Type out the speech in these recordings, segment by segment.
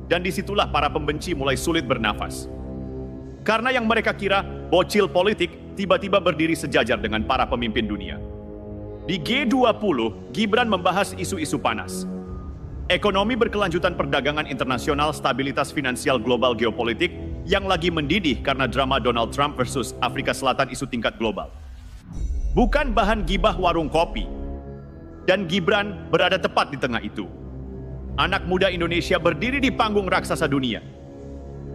Dan disitulah para pembenci mulai sulit bernafas. Karena yang mereka kira bocil politik tiba-tiba berdiri sejajar dengan para pemimpin dunia. Di G20, Gibran membahas isu-isu panas. Ekonomi berkelanjutan, perdagangan internasional, stabilitas finansial global, geopolitik yang lagi mendidih karena drama Donald Trump versus Afrika Selatan, isu tingkat global. Bukan bahan gibah warung kopi. Dan Gibran berada tepat di tengah itu. Anak muda Indonesia berdiri di panggung raksasa dunia.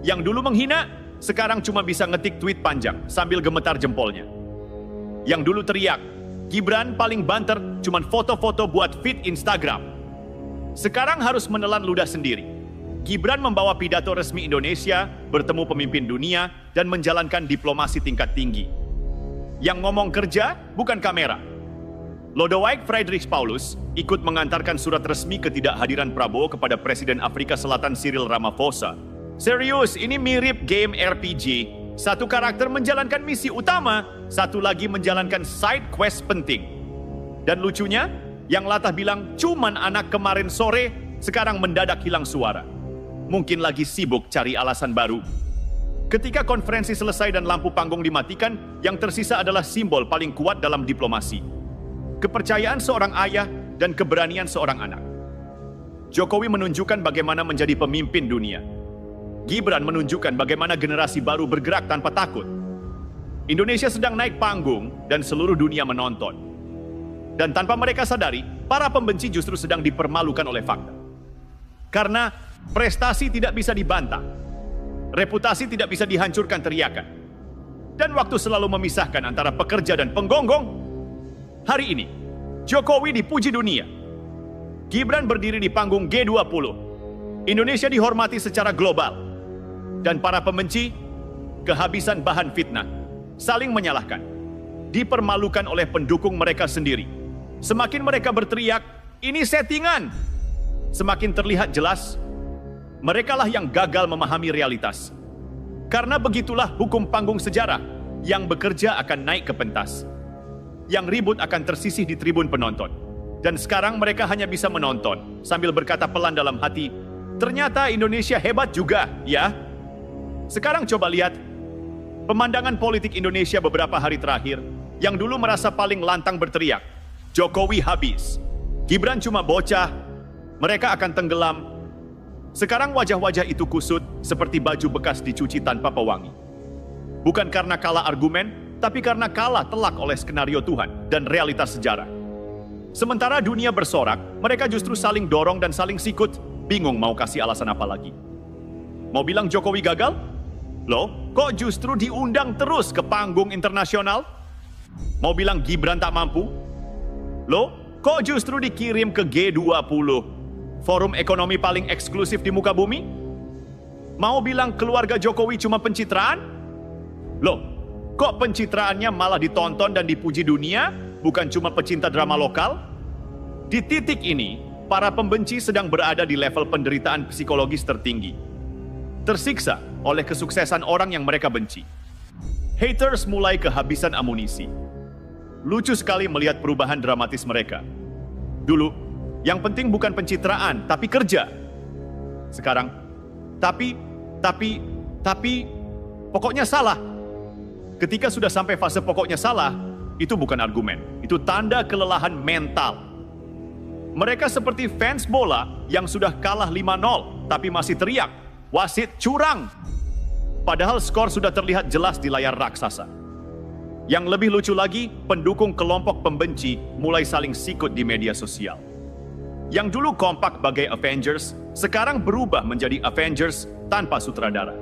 Yang dulu menghina, sekarang cuma bisa ngetik tweet panjang sambil gemetar jempolnya. Yang dulu teriak, Gibran paling banter cuma foto-foto buat feed Instagram. Sekarang harus menelan ludah sendiri. Gibran membawa pidato resmi Indonesia, bertemu pemimpin dunia, dan menjalankan diplomasi tingkat tinggi. Yang ngomong kerja, bukan kamera. Lodewijk Friedrich Paulus ikut mengantarkan surat resmi ketidakhadiran Prabowo kepada Presiden Afrika Selatan Cyril Ramaphosa. Serius, ini mirip game RPG. Satu karakter menjalankan misi utama, satu lagi menjalankan side quest penting. Dan lucunya, yang latah bilang cuman anak kemarin sore, sekarang mendadak hilang suara. Mungkin lagi sibuk cari alasan baru. Ketika konferensi selesai dan lampu panggung dimatikan, yang tersisa adalah simbol paling kuat dalam diplomasi. Kepercayaan seorang ayah dan keberanian seorang anak. Jokowi menunjukkan bagaimana menjadi pemimpin dunia. Gibran menunjukkan bagaimana generasi baru bergerak tanpa takut. Indonesia sedang naik panggung dan seluruh dunia menonton. Dan tanpa mereka sadari, para pembenci justru sedang dipermalukan oleh fakta. Karena prestasi tidak bisa dibantah. Reputasi tidak bisa dihancurkan teriakan. Dan waktu selalu memisahkan antara pekerja dan penggonggong. Hari ini, Jokowi dipuji dunia. Gibran berdiri di panggung G20. Indonesia dihormati secara global. Dan para pembenci, kehabisan bahan fitnah, saling menyalahkan, dipermalukan oleh pendukung mereka sendiri. Semakin mereka berteriak, ini settingan. Semakin terlihat jelas, merekalah yang gagal memahami realitas. Karena begitulah hukum panggung sejarah, yang bekerja akan naik ke pentas. Yang ribut akan tersisih di tribun penonton. Dan sekarang mereka hanya bisa menonton, sambil berkata pelan dalam hati, ternyata Indonesia hebat juga, ya. Sekarang coba lihat, pemandangan politik Indonesia beberapa hari terakhir, yang dulu merasa paling lantang berteriak, Jokowi habis, Gibran cuma bocah, mereka akan tenggelam. Sekarang wajah-wajah itu kusut, seperti baju bekas dicuci tanpa pewangi. Bukan karena kalah argumen, tapi karena kalah telak oleh skenario Tuhan dan realitas sejarah. Sementara dunia bersorak, mereka justru saling dorong dan saling sikut, bingung mau kasih alasan apa lagi. Mau bilang Jokowi gagal? Loh, kok justru diundang terus ke panggung internasional? Mau bilang Gibran tak mampu? Loh, kok justru dikirim ke G20, forum ekonomi paling eksklusif di muka bumi? Mau bilang keluarga Jokowi cuma pencitraan? Loh, kok pencitraannya malah ditonton dan dipuji dunia, bukan cuma pecinta drama lokal? Di titik ini, para pembenci sedang berada di level penderitaan psikologis tertinggi. Tersiksa oleh kesuksesan orang yang mereka benci. Haters mulai kehabisan amunisi. Lucu sekali melihat perubahan dramatis mereka. Dulu, yang penting bukan pencitraan, tapi kerja. Sekarang, tapi, pokoknya salah. Ketika sudah sampai fase pokoknya salah, itu bukan argumen. Itu tanda kelelahan mental. Mereka seperti fans bola yang sudah kalah 5-0, tapi masih teriak, wasit curang. Padahal skor sudah terlihat jelas di layar raksasa. Yang lebih lucu lagi, pendukung kelompok pembenci mulai saling sikut di media sosial. Yang dulu kompak bagai Avengers, sekarang berubah menjadi Avengers tanpa sutradara.